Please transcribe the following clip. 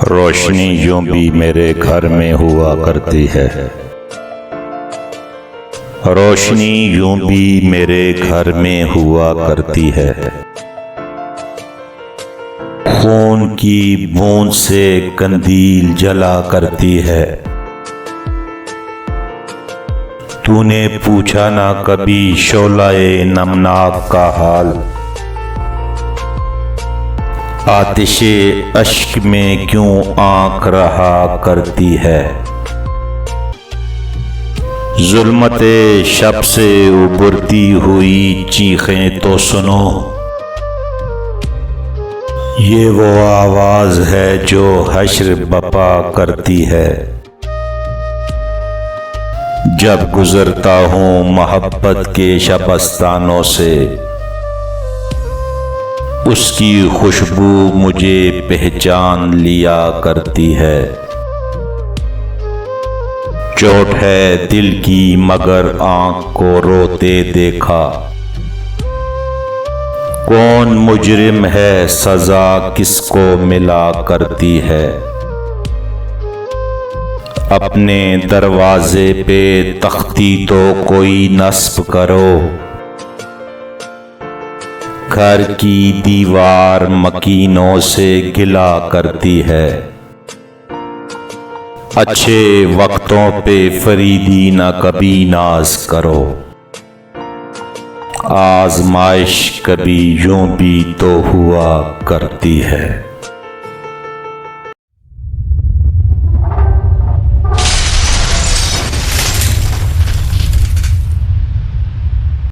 रोशनी यूं भी मेरे घर में हुआ करती है। रोशनी यूं भी मेरे घर में हुआ करती है। खून की बूंद से कंदील जला करती है। तूने पूछा ना कभी शोलाए नमनाक का हाल, आतिशे अश्क में क्यों आंख रहा करती है। जुल्मते शब से उभरती हुई चीखें तो सुनो, ये वो आवाज है जो हश्र बपा करती है। जब गुजरता हूँ मोहब्बत के शबस्तानों से, उसकी खुशबू मुझे पहचान लिया करती है। चोट है दिल की मगर आंख को रोते देखा, कौन मुजरिम है सजा किसको मिला करती है। अपने दरवाजे पे तख्ती तो कोई नस्ब करो, घर की दीवार मकीनों से गिला करती है। अच्छे वक्तों पे फरीदी न कभी नाज करो, आजमाइश कभी यूं भी तो हुआ करती है।